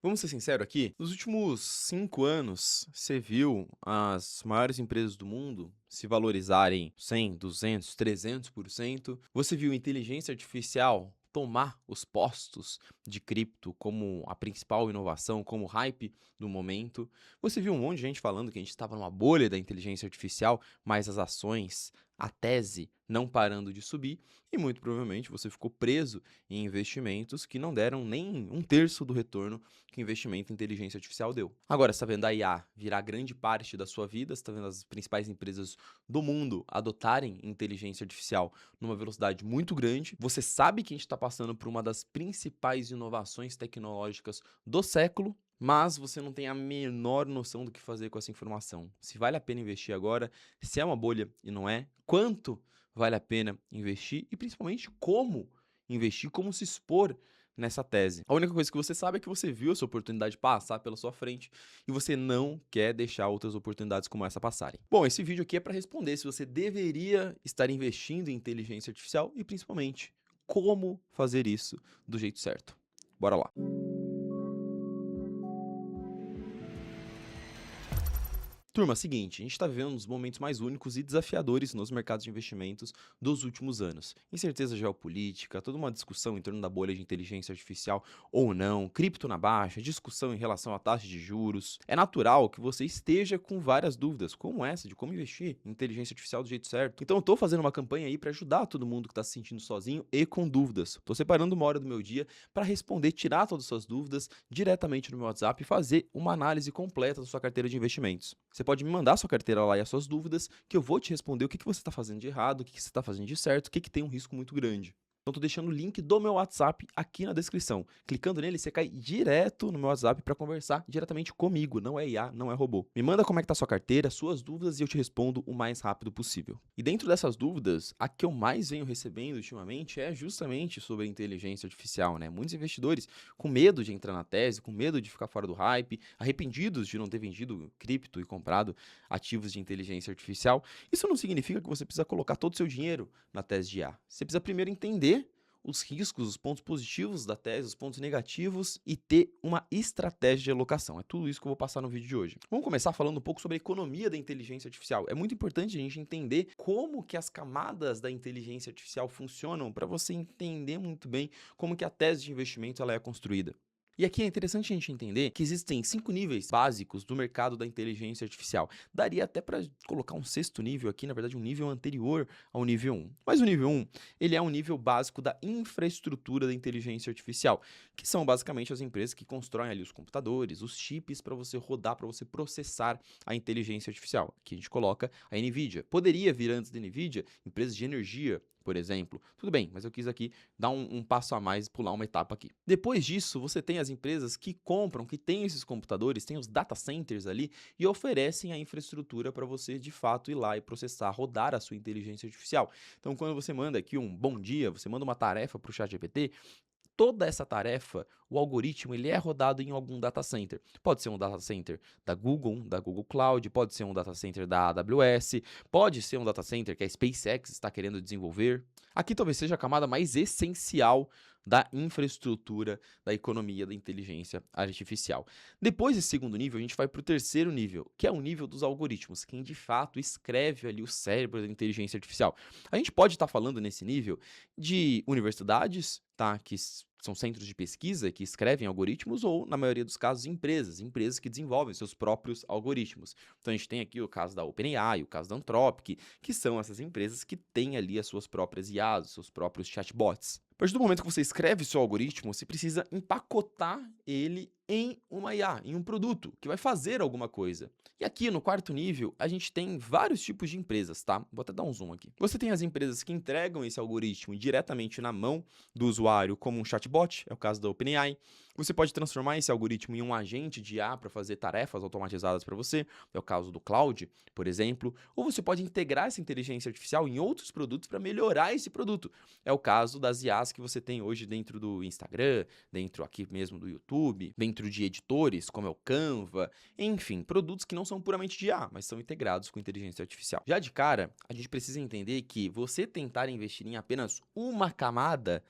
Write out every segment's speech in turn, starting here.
Vamos ser sinceros aqui, nos últimos 5 anos, você viu as maiores empresas do mundo se valorizarem 100, 200, 300%. Você viu inteligência artificial tomar os postos de cripto como a principal inovação, como hype do momento. Você viu um monte de gente falando que a gente estava numa bolha da inteligência artificial, mas as ações, a tese, não parando de subir. E muito provavelmente você ficou preso em investimentos que não deram nem um terço do retorno que o investimento em inteligência artificial deu. Agora, você está vendo a IA virar grande parte da sua vida, você está vendo as principais empresas do mundo adotarem inteligência artificial numa velocidade muito grande. Você sabe que a gente está passando por uma das principais inovações tecnológicas do século, mas você não tem a menor noção do que fazer com essa informação. Se vale a pena investir agora, se é uma bolha e não é, quanto vale a pena investir e principalmente como investir, como se expor nessa tese. A única coisa que você sabe é que você viu essa oportunidade passar pela sua frente e você não quer deixar outras oportunidades como essa passarem. Bom, esse vídeo aqui é para responder se você deveria estar investindo em inteligência artificial e principalmente como fazer isso do jeito certo. Bora lá. Turma, seguinte, a gente está vivendo um dos momentos mais únicos e desafiadores nos mercados de investimentos dos últimos anos. Incerteza geopolítica, toda uma discussão em torno da bolha de inteligência artificial ou não, cripto na baixa, discussão em relação à taxa de juros. É natural que você esteja com várias dúvidas, como essa de como investir em inteligência artificial do jeito certo. Então eu estou fazendo uma campanha aí para ajudar todo mundo que está se sentindo sozinho e com dúvidas. Estou separando uma hora do meu dia para responder, tirar todas as suas dúvidas diretamente no meu WhatsApp e fazer uma análise completa da sua carteira de investimentos. Você pode me mandar sua carteira lá e as suas dúvidas, que eu vou te responder o que você está fazendo de errado, o que você está fazendo de certo, o que tem um risco muito grande. Então, estou deixando o link do meu WhatsApp aqui na descrição. Clicando nele, você cai direto no meu WhatsApp para conversar diretamente comigo. Não é IA, não é robô. Me manda como é que tá a sua carteira, suas dúvidas e eu te respondo o mais rápido possível. E dentro dessas dúvidas, a que eu mais venho recebendo ultimamente é justamente sobre inteligência artificial, né? Muitos investidores com medo de entrar na tese, com medo de ficar fora do hype, arrependidos de não ter vendido cripto e comprado ativos de inteligência artificial. Isso não significa que você precisa colocar todo o seu dinheiro na tese de IA. Você precisa primeiro entender os riscos, os pontos positivos da tese, os pontos negativos e ter uma estratégia de alocação. É tudo isso que eu vou passar no vídeo de hoje. Vamos começar falando um pouco sobre a economia da inteligência artificial. É muito importante a gente entender como que as camadas da inteligência artificial funcionam para você entender muito bem como que a tese de investimento ela é construída. E aqui é interessante a gente entender que existem 5 níveis básicos do mercado da inteligência artificial. Daria até para colocar um sexto nível aqui, na verdade um nível anterior ao nível 1. Mas o nível 1, ele é um nível básico da infraestrutura da inteligência artificial, que são basicamente as empresas que constroem ali os computadores, os chips para você rodar, para você processar a inteligência artificial. Aqui a gente coloca a NVIDIA. Poderia vir antes da NVIDIA empresas de energia, por exemplo. Tudo bem, mas eu quis aqui dar um passo a mais e pular uma etapa aqui. Depois disso, você tem as empresas que compram, que têm esses computadores, têm os data centers ali e oferecem a infraestrutura para você de fato ir lá e processar, rodar a sua inteligência artificial. Então, quando você manda aqui um bom dia, você manda uma tarefa para o ChatGPT, toda essa tarefa, o algoritmo, ele é rodado em algum data center. Pode ser um data center da Google Cloud, pode ser um data center da AWS, pode ser um data center que a SpaceX está querendo desenvolver. Aqui talvez seja a camada mais essencial da infraestrutura da economia da inteligência artificial. Depois desse segundo nível, a gente vai para o terceiro nível, que é o nível dos algoritmos, quem de fato escreve ali o cérebro da inteligência artificial. A gente pode estar falando nesse nível de universidades, tá, que são centros de pesquisa que escrevem algoritmos ou, na maioria dos casos, empresas que desenvolvem seus próprios algoritmos. Então, a gente tem aqui o caso da OpenAI, o caso da Anthropic, que são essas empresas que têm ali as suas próprias IAs, os seus próprios chatbots. A partir do momento que você escreve seu algoritmo, você precisa empacotar ele em uma IA, em um produto, que vai fazer alguma coisa. E aqui no quarto nível, a gente tem vários tipos de empresas, tá? Vou até dar um zoom aqui. Você tem as empresas que entregam esse algoritmo diretamente na mão do usuário como um chatbot, é o caso da OpenAI. Você pode transformar esse algoritmo em um agente de IA para fazer tarefas automatizadas para você, é o caso do Cloud, por exemplo. Ou você pode integrar essa inteligência artificial em outros produtos para melhorar esse produto. É o caso das IAs que você tem hoje dentro do Instagram, dentro aqui mesmo do YouTube, dentro de editores como é o Canva, enfim, produtos que não são puramente de IA, mas são integrados com inteligência artificial. Já de cara, a gente precisa entender que você tentar investir em apenas uma camada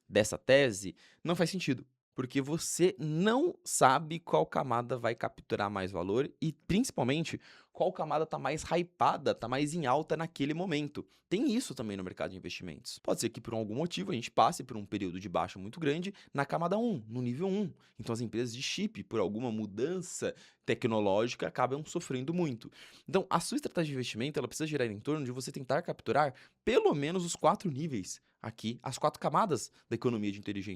dessa tese não faz sentido. Porque você não sabe qual camada vai capturar mais valor e, principalmente, qual camada está mais hypada, está mais em alta naquele momento. Tem isso também no mercado de investimentos. Pode ser que por algum motivo a gente passe por um período de baixa muito grande na camada 1, no nível 1. Então as empresas de chip, por alguma mudança tecnológica, acabam sofrendo muito. Então a sua estratégia de investimento ela precisa girar em torno de você tentar capturar pelo menos os 4 níveis aqui, as 4 camadas da economia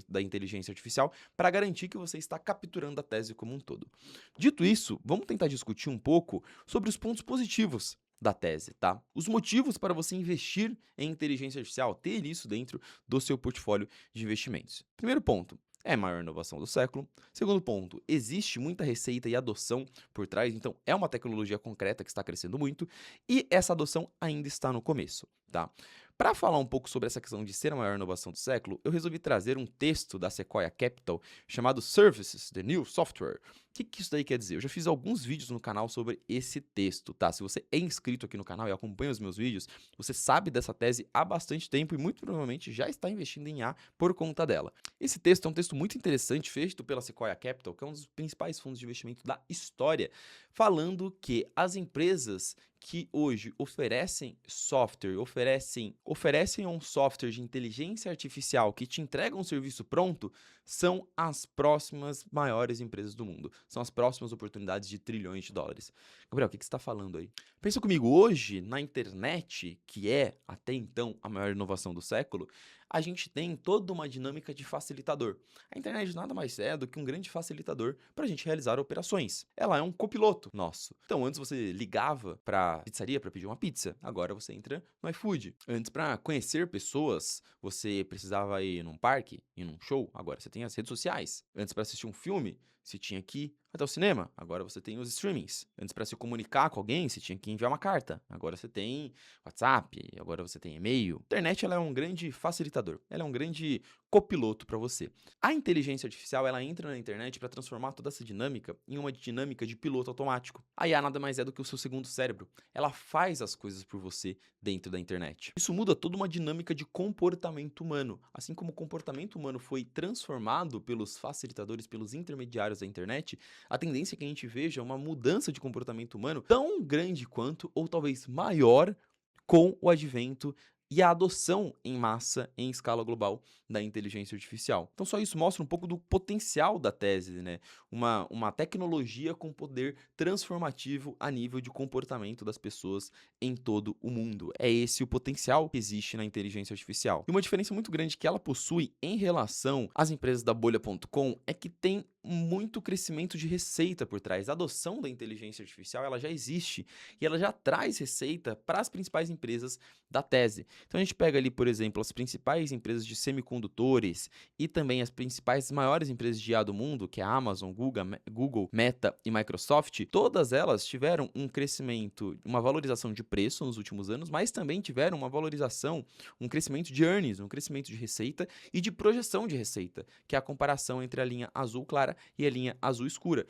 da inteligência artificial, para garantir que você está capturando a tese como um todo. Dito isso, vamos tentar discutir um pouco sobre os pontos positivos da tese, tá? Os motivos para você investir em inteligência artificial, ter isso dentro do seu portfólio de investimentos. Primeiro ponto, é a maior inovação do século. Segundo ponto, existe muita receita e adoção por trás, então é uma tecnologia concreta que está crescendo muito e essa adoção ainda está no começo, tá? Para falar um pouco sobre essa questão de ser a maior inovação do século, eu resolvi trazer um texto da Sequoia Capital chamado Services, the New Software. O que isso daí quer dizer? Eu já fiz alguns vídeos no canal sobre esse texto, tá? Se você é inscrito aqui no canal e acompanha os meus vídeos, você sabe dessa tese há bastante tempo e muito provavelmente já está investindo em IA por conta dela. Esse texto é um texto muito interessante, feito pela Sequoia Capital, que é um dos principais fundos de investimento da história, falando que as empresas que hoje oferecem software, oferecem um software de inteligência artificial que te entrega um serviço pronto, são as próximas maiores empresas do mundo. São as próximas oportunidades de trilhões de dólares. Gabriel, o que você está falando aí? Pensa comigo, hoje, na internet, que é até então a maior inovação do século, a gente tem toda uma dinâmica de facilitador. A internet nada mais é do que um grande facilitador para a gente realizar operações. Ela é um copiloto nosso. Então, antes você ligava para pizzaria para pedir uma pizza, agora você entra no iFood. Antes, para conhecer pessoas, você precisava ir num parque, ir num show, agora você tem as redes sociais. Antes, para assistir um filme, você tinha que ir até o cinema, agora você tem os streamings. Antes, para se comunicar com alguém, você tinha que enviar uma carta, agora você tem WhatsApp, agora você tem e-mail. A internet ela é um grande facilitador, ela é um grande copiloto para você. A inteligência artificial ela entra na internet para transformar toda essa dinâmica em uma dinâmica de piloto automático. A IA nada mais é do que o seu segundo cérebro. Ela faz as coisas por você dentro da internet. Isso muda toda uma dinâmica de comportamento humano. Assim como o comportamento humano foi transformado pelos facilitadores, pelos intermediários da internet, a tendência é que a gente veja uma mudança de comportamento humano tão grande quanto, ou talvez maior, com o advento e a adoção em massa, em escala global, da inteligência artificial. Então, só isso mostra um pouco do potencial da tese, né? Uma tecnologia com poder transformativo a nível de comportamento das pessoas em todo o mundo. É esse o potencial que existe na inteligência artificial. E uma diferença muito grande que ela possui em relação às empresas da bolha.com é que tem muito crescimento de receita por trás. A adoção da inteligência artificial ela já existe e ela já traz receita para as principais empresas da tese. Então a gente pega ali, por exemplo, as principais empresas de semicondutores e também as principais maiores empresas de IA do mundo, que é a Amazon, Google, Meta e Microsoft, todas elas tiveram um crescimento, uma valorização de preço nos últimos anos, mas também tiveram uma valorização, um crescimento de earnings, um crescimento de receita e de projeção de receita, que é a comparação entre a linha azul clara e a linha azul escura.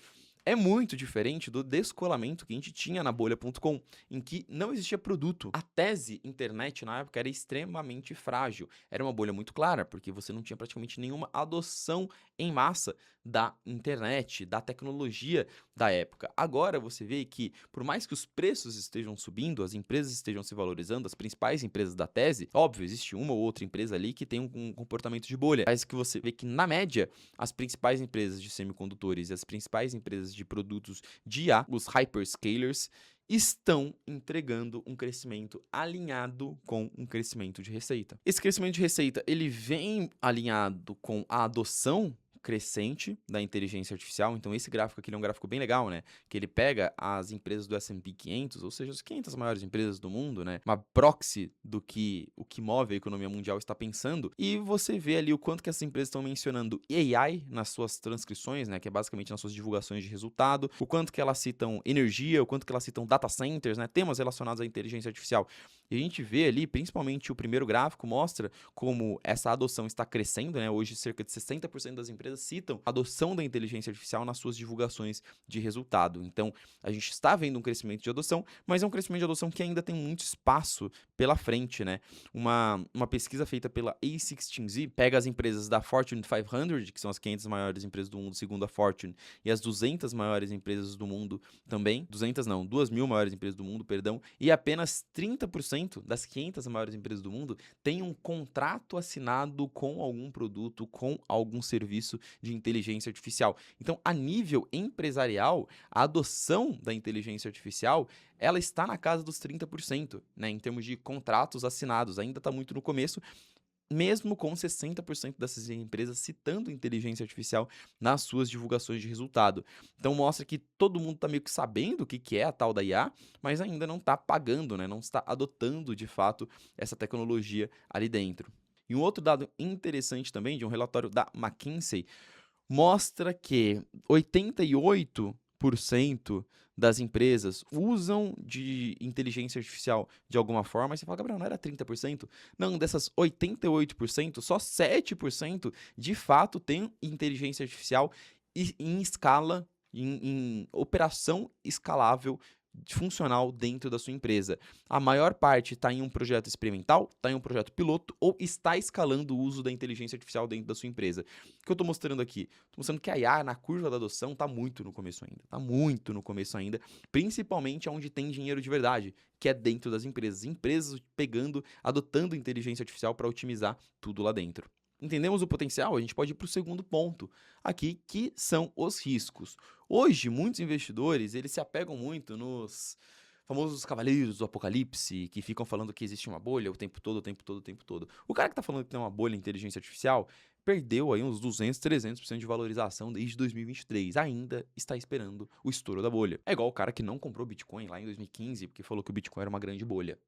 É muito diferente do descolamento que a gente tinha na bolha.com, em que não existia produto. A tese internet na época era extremamente frágil. Era uma bolha muito clara, porque você não tinha praticamente nenhuma adoção em massa da internet, da tecnologia da época. Agora você vê que, por mais que os preços estejam subindo, as empresas estejam se valorizando, as principais empresas da tese, óbvio, existe uma ou outra empresa ali que tem um comportamento de bolha, mas que você vê que, na média, as principais empresas de semicondutores e as principais empresas de produtos de IA, os hyperscalers, estão entregando um crescimento alinhado com um crescimento de receita. Esse crescimento de receita, ele vem alinhado com a adoção crescente da inteligência artificial. Então esse gráfico aqui é um gráfico bem legal, né? Que ele pega as empresas do S&P 500, ou seja, as 500 maiores empresas do mundo, né? Uma proxy do que o que move a economia mundial está pensando, e você vê ali o quanto que essas empresas estão mencionando AI nas suas transcrições, né? Que é basicamente nas suas divulgações de resultado, o quanto que elas citam energia, o quanto que elas citam data centers, né? Temas relacionados à inteligência artificial. E a gente vê ali, principalmente o primeiro gráfico, mostra como essa adoção está crescendo, né? Hoje, cerca de 60% das empresas citam a adoção da inteligência artificial nas suas divulgações de resultado. Então, a gente está vendo um crescimento de adoção, mas é um crescimento de adoção que ainda tem muito espaço pela frente, né? Uma pesquisa feita pela A16Z pega as empresas da Fortune 500, que são as 500 maiores empresas do mundo, segundo a Fortune, e as 200 maiores empresas do mundo também, 200 não, 2.000 maiores empresas do mundo, perdão, e apenas 30% das 500 maiores empresas do mundo têm um contrato assinado com algum produto, com algum serviço de inteligência artificial. Então, a nível empresarial, a adoção da inteligência artificial, ela está na casa dos 30%, né, em termos de contratos assinados. Ainda está muito no começo, mesmo com 60% dessas empresas citando inteligência artificial nas suas divulgações de resultado. Então mostra que todo mundo está meio que sabendo o que é a tal da IA, mas ainda não está pagando, né? Não está adotando de fato essa tecnologia ali dentro. E um outro dado interessante também, de um relatório da McKinsey, mostra que 88% das empresas usam de inteligência artificial de alguma forma. Aí você fala, Gabriel, não era 30%? Não, dessas 88%, só 7% de fato tem inteligência artificial em escala, em operação escalável, funcional dentro da sua empresa. A maior parte está em um projeto experimental, está em um projeto piloto ou está escalando o uso da inteligência artificial dentro da sua empresa. O que eu estou mostrando aqui? Estou mostrando que a IA na curva da adoção está muito no começo ainda. Está muito no começo ainda, principalmente onde tem dinheiro de verdade, que é dentro das empresas. Empresas pegando, adotando inteligência artificial para otimizar tudo lá dentro. Entendemos o potencial? A gente pode ir para o segundo ponto aqui, que são os riscos. Hoje, muitos investidores, eles se apegam muito nos famosos cavaleiros do apocalipse, que ficam falando que existe uma bolha o tempo todo, o tempo todo, o tempo todo. O cara que está falando que tem uma bolha em inteligência artificial perdeu aí uns 200, 300% de valorização desde 2023. Ainda está esperando o estouro da bolha. É igual o cara que não comprou Bitcoin lá em 2015, porque falou que o Bitcoin era uma grande bolha.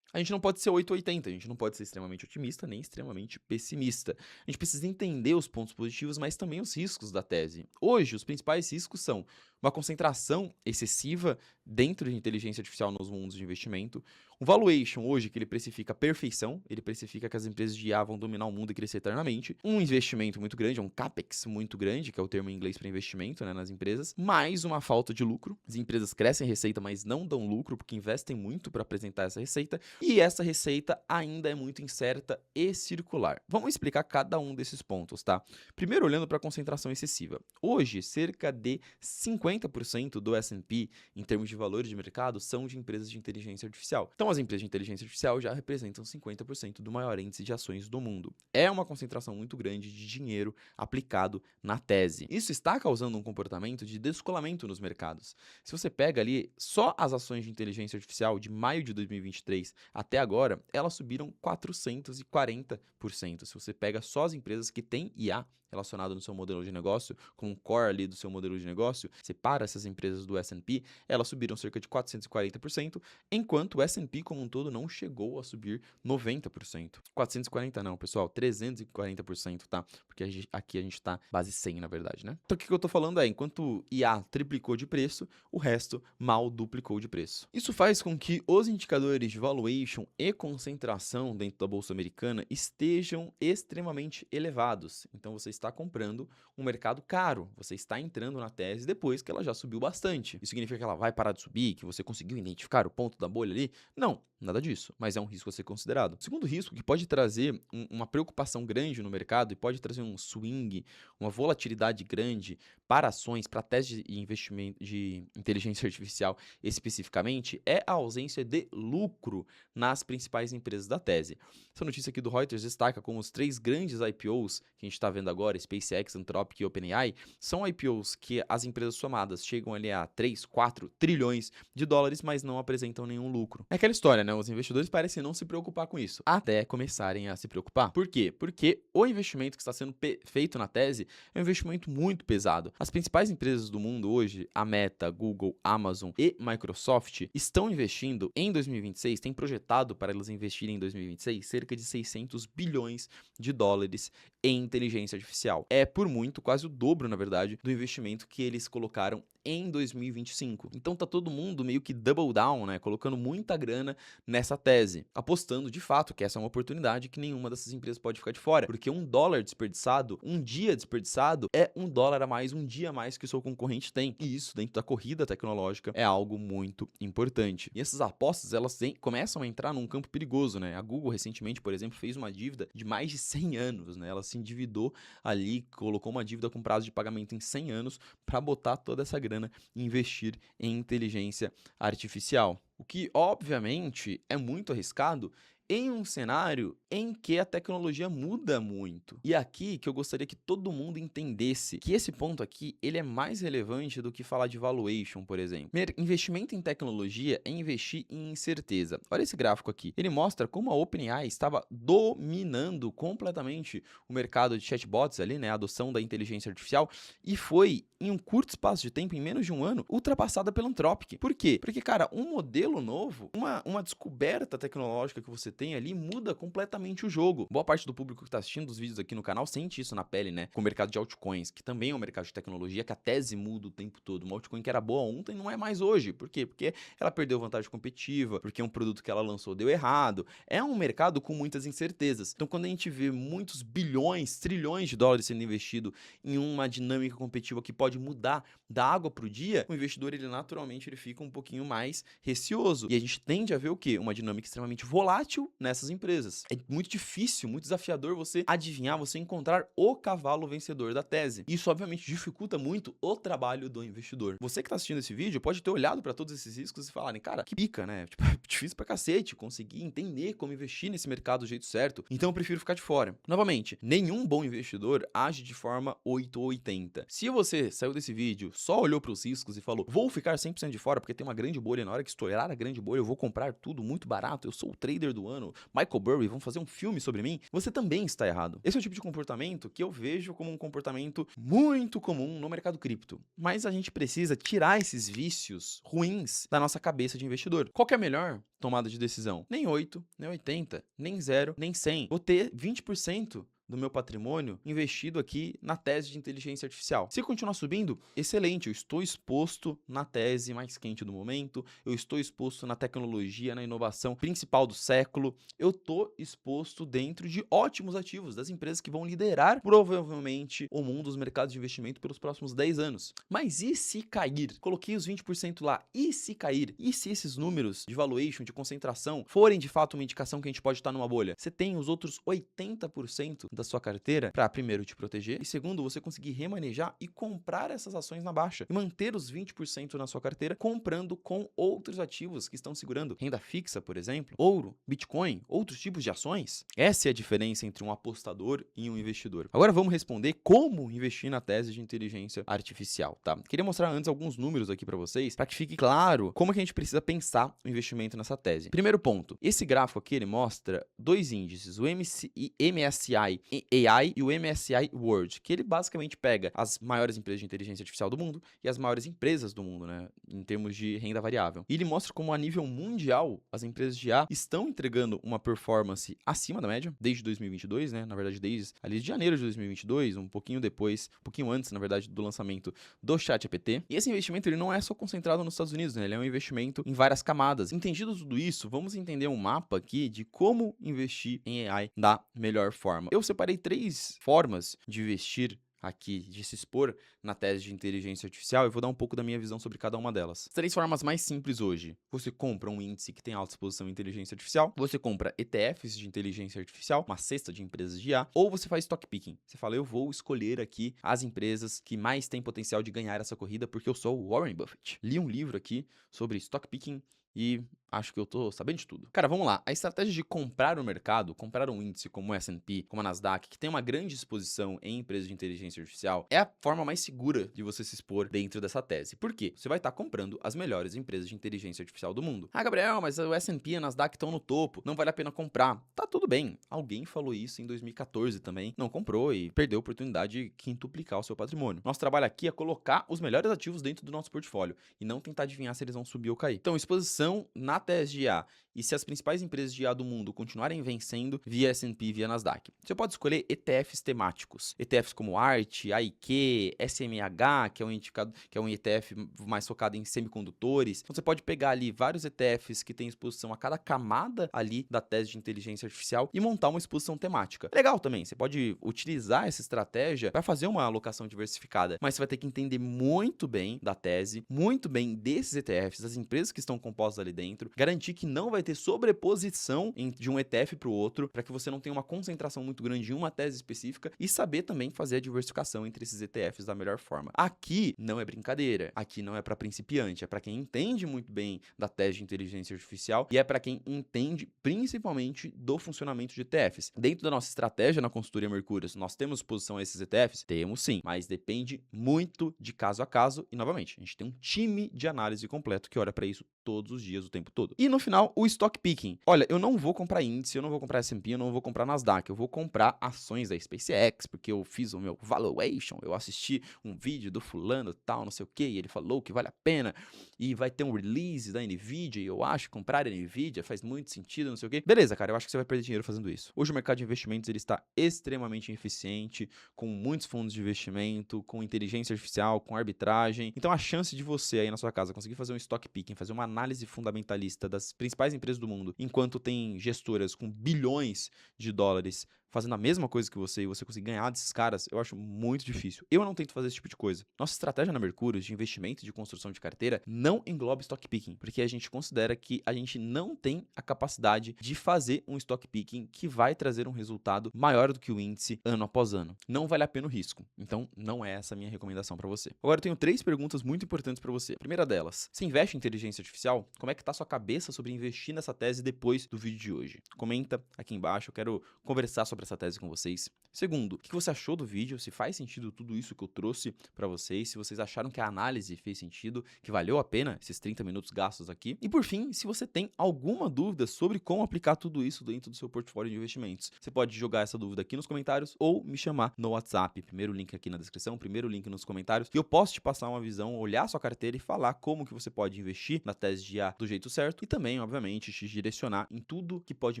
A gente não pode ser 880, a gente não pode ser extremamente otimista nem extremamente pessimista. A gente precisa entender os pontos positivos, mas também os riscos da tese. Hoje, os principais riscos são uma concentração excessiva dentro de inteligência artificial nos mundos de investimento, um valuation hoje que ele precifica a perfeição, ele precifica que as empresas de IA vão dominar o mundo e crescer eternamente, um investimento muito grande, um capex muito grande, que é o termo em inglês para investimento, né, nas empresas, mais uma falta de lucro. As empresas crescem receita, mas não dão lucro porque investem muito para apresentar essa receita, e essa receita ainda é muito incerta e circular. Vamos explicar cada um desses pontos, tá? Primeiro, olhando para a concentração excessiva. Hoje, cerca de 50% do S&P, em termos de valores de mercado, são de empresas de inteligência artificial. Então, as empresas de inteligência artificial já representam 50% do maior índice de ações do mundo. É uma concentração muito grande de dinheiro aplicado na tese. Isso está causando um comportamento de descolamento nos mercados. Se você pega ali só as ações de inteligência artificial de maio de 2023 até agora, elas subiram 440%. Se você pega só as empresas que têm IA relacionado no seu modelo de negócio, com o core ali do seu modelo de negócio, separa essas empresas do S&P, elas subiram cerca de 440%, enquanto o S&P como um todo não chegou a subir 90%. 440 não, pessoal, 340%, tá? Porque aqui a gente está base 100, na verdade, né? Então o que eu tô falando é, enquanto IA triplicou de preço, o resto mal duplicou de preço. Isso faz com que os indicadores de valuation e concentração dentro da bolsa americana estejam extremamente elevados. Então você está comprando um mercado caro, você está entrando na tese depois que ela já subiu bastante. Isso significa que ela vai parar de subir, que você conseguiu identificar o ponto da bolha ali? Não, nada disso, mas é um risco a ser considerado. O segundo risco que pode trazer uma preocupação grande no mercado e pode trazer um swing, uma volatilidade grande para ações, para tese de investimento de inteligência artificial especificamente, é a ausência de lucro nas principais empresas da tese. Essa notícia aqui do Reuters destaca como os 3 grandes IPOs que a gente está vendo agora, SpaceX, Anthropic e OpenAI, são IPOs que as empresas somadas chegam ali a 3, 4 trilhões de dólares, mas não apresentam nenhum lucro. É aquela história, né? Os investidores parecem não se preocupar com isso, até começarem a se preocupar. Por quê? Porque o investimento que está sendo feito na tese é um investimento muito pesado. As principais empresas do mundo hoje, a Meta, Google, Amazon e Microsoft, estão investindo em 2026, tem projetado para elas investirem em 2026 cerca de 600 bilhões de dólares em inteligência artificial. É por muito, quase o dobro, na verdade, do investimento que eles colocaram em 2025. Então tá todo mundo meio que double down, né, colocando muita grana nessa tese, apostando de fato que essa é uma oportunidade que nenhuma dessas empresas pode ficar de fora, porque $1 desperdiçado, um dia desperdiçado, é $1 a mais, um dia a mais que o seu concorrente tem. E isso dentro da corrida tecnológica é algo muito importante. E essas apostas, elas começam a entrar num campo perigoso, né? A Google recentemente, por exemplo, fez uma dívida de mais de 100 anos, né? Ela se endividou ali, colocou uma dívida com prazo de pagamento em 100 anos para botar toda essa grana e investir em inteligência artificial. O que, obviamente, é muito arriscado em um cenário em que a tecnologia muda muito. E aqui que eu gostaria que todo mundo entendesse que esse ponto aqui, ele é mais relevante do que falar de valuation, por exemplo. Investimento em tecnologia é investir em incerteza. Olha esse gráfico aqui. Ele mostra como a OpenAI estava dominando completamente o mercado de chatbots ali, né, a adoção da inteligência artificial, e foi, em um curto espaço de tempo, em menos de um ano, ultrapassada pela Anthropic. Por quê? Porque, cara, um modelo novo, uma descoberta tecnológica que você tem ali muda completamente o jogo. Boa parte do público que está assistindo os vídeos aqui no canal sente isso na pele, né? Com o mercado de altcoins, que também é um mercado de tecnologia, que a tese muda o tempo todo. Uma altcoin que era boa ontem não é mais hoje. Por quê? Porque ela perdeu vantagem competitiva, porque um produto que ela lançou deu errado. É um mercado com muitas incertezas. Então, quando a gente vê muitos bilhões, trilhões de dólares sendo investido em uma dinâmica competitiva que pode mudar da água para o dia, o investidor, ele naturalmente ele fica um pouquinho mais receoso. E a gente tende a ver o quê? Uma dinâmica extremamente volátil nessas empresas. É muito difícil, muito desafiador você adivinhar, você encontrar o cavalo vencedor da tese. Isso, obviamente, dificulta muito o trabalho do investidor. Você que está assistindo esse vídeo pode ter olhado para todos esses riscos e falarem, cara, que pica, né? Tipo, é difícil pra cacete conseguir entender como investir nesse mercado do jeito certo, então eu prefiro ficar de fora. Novamente, nenhum bom investidor age de forma 8 ou 80. Se você saiu desse vídeo, só olhou para os riscos e falou, vou ficar 100% de fora porque tem uma grande bolha, na hora que estourar a grande bolha eu vou comprar tudo muito barato, eu sou o trader do ano, Michael Burry, vão fazer um filme sobre mim, você também está errado. Esse é o tipo de comportamento que eu vejo como um comportamento muito comum no mercado cripto. Mas a gente precisa tirar esses vícios ruins da nossa cabeça de investidor. Qual que é a melhor tomada de decisão? Nem 8, nem 80, nem 0, nem 100. Vou ter 20% do meu patrimônio investido aqui na tese de inteligência artificial. Se continuar subindo, excelente, eu estou exposto na tese mais quente do momento, eu estou exposto na tecnologia, na inovação principal do século, eu estou exposto dentro de ótimos ativos, das empresas que vão liderar provavelmente o mundo dos mercados de investimento pelos próximos 10 anos. Mas e se cair? Coloquei os 20% lá, e se cair? E se esses números de valuation, de concentração, forem de fato uma indicação que a gente pode estar numa bolha? Você tem os outros 80% da sua carteira para, primeiro, te proteger e, segundo, você conseguir remanejar e comprar essas ações na baixa e manter os 20% na sua carteira comprando com outros ativos que estão segurando renda fixa, por exemplo, ouro, Bitcoin, outros tipos de ações. Essa é a diferença entre um apostador e um investidor. Agora vamos responder como investir na tese de inteligência artificial, tá? Queria mostrar antes alguns números aqui para vocês, para que fique claro como que a gente precisa pensar o investimento nessa tese. Primeiro ponto, esse gráfico aqui ele mostra dois índices, o MSCI AI e o MSCI World, que ele basicamente pega as maiores empresas de inteligência artificial do mundo e as maiores empresas do mundo, né, em termos de renda variável. E ele mostra como a nível mundial as empresas de IA estão entregando uma performance acima da média desde 2022, né, na verdade desde ali de janeiro de 2022, um pouquinho depois, um pouquinho antes, na verdade, do lançamento do ChatGPT. E esse investimento ele não é só concentrado nos Estados Unidos, né, ele é um investimento em várias camadas. Entendido tudo isso, vamos entender um mapa aqui de como investir em AI da melhor forma. Eu separei 3 formas de investir aqui, de se expor na tese de inteligência artificial, eu vou dar um pouco da minha visão sobre cada uma delas. As 3 formas mais simples hoje. Você compra um índice que tem alta exposição em inteligência artificial, você compra ETFs de inteligência artificial, uma cesta de empresas de IA, ou você faz stock picking. Você fala, eu vou escolher aqui as empresas que mais têm potencial de ganhar essa corrida, porque eu sou o Warren Buffett. Li um livro aqui sobre stock picking e acho que eu tô sabendo de tudo. Cara, vamos lá. A estratégia de comprar o mercado, comprar um índice como o S&P, como a Nasdaq, que tem uma grande exposição em empresas de inteligência artificial, é a forma mais segura de você se expor dentro dessa tese. Por quê? Você vai estar comprando as melhores empresas de inteligência artificial do mundo. Ah, Gabriel, mas o S&P e a Nasdaq estão no topo, não vale a pena comprar. Tá tudo bem. Alguém falou isso em 2014 também, não comprou e perdeu a oportunidade de quintuplicar o seu patrimônio. Nosso trabalho aqui é colocar os melhores ativos dentro do nosso portfólio e não tentar adivinhar se eles vão subir ou cair. Então, exposição na tese de IA e se as principais empresas de IA do mundo continuarem vencendo via S&P e via Nasdaq. Você pode escolher ETFs temáticos, ETFs como ART, AIQ, SMH, que é um ETF mais focado em semicondutores. Então você pode pegar ali vários ETFs que têm exposição a cada camada ali da tese de inteligência artificial e montar uma exposição temática. Legal também, você pode utilizar essa estratégia para fazer uma alocação diversificada, mas você vai ter que entender muito bem da tese, muito bem desses ETFs, das empresas que estão compostas ali dentro, garantir que não vai ter sobreposição de um ETF para o outro, para que você não tenha uma concentração muito grande em uma tese específica e saber também fazer a diversificação entre esses ETFs da melhor forma. Aqui não é brincadeira, aqui não é para principiante, é para quem entende muito bem da tese de inteligência artificial e é para quem entende principalmente do funcionamento de ETFs. Dentro da nossa estratégia na consultoria Mercúrio, nós temos exposição a esses ETFs? Temos sim, mas depende muito de caso a caso e, novamente, a gente tem um time de análise completo que olha para isso todos os dias, o tempo todo. E no final, o stock picking. Olha, eu não vou comprar índice, eu não vou comprar S&P, eu não vou comprar Nasdaq, eu vou comprar ações da SpaceX, porque eu fiz o meu valuation, eu assisti um vídeo do fulano tal, não sei o que, e ele falou que vale a pena, e vai ter um release da Nvidia, e eu acho que comprar a Nvidia faz muito sentido, não sei o que. Beleza, cara, eu acho que você vai perder dinheiro fazendo isso. Hoje o mercado de investimentos ele está extremamente eficiente, com muitos fundos de investimento, com inteligência artificial, com arbitragem. Então a chance de você aí na sua casa conseguir fazer um stock picking, fazer uma análise fundamentalista das principais empresas do mundo, enquanto tem gestoras com bilhões de dólares fazendo a mesma coisa que você e você conseguir ganhar desses caras, eu acho muito difícil. Eu não tento fazer esse tipo de coisa. Nossa estratégia na Mercúrio de investimento e de construção de carteira não engloba stock picking, porque a gente considera que a gente não tem a capacidade de fazer um stock picking que vai trazer um resultado maior do que o índice ano após ano. Não vale a pena o risco. Então, não é essa a minha recomendação para você. Agora, eu tenho 3 perguntas muito importantes para você. A primeira delas, você investe em inteligência artificial? Como é que tá a sua cabeça sobre investir nessa tese depois do vídeo de hoje? Comenta aqui embaixo, eu quero conversar sobre essa tese com vocês. Segundo, o que você achou do vídeo? Se faz sentido tudo isso que eu trouxe para vocês? Se vocês acharam que a análise fez sentido, que valeu a pena esses 30 minutos gastos aqui? E por fim, se você tem alguma dúvida sobre como aplicar tudo isso dentro do seu portfólio de investimentos, você pode jogar essa dúvida aqui nos comentários ou me chamar no WhatsApp. Primeiro link aqui na descrição, primeiro link nos comentários, e eu posso te passar uma visão, olhar sua carteira e falar como que você pode investir na tese de IA do jeito certo e também, obviamente, te direcionar em tudo que pode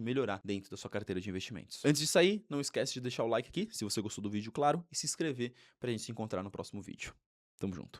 melhorar dentro da sua carteira de investimentos. Antes de sair, não esquece de deixar o like aqui, se você gostou do vídeo, claro, e se inscrever pra gente se encontrar no próximo vídeo. Tamo junto.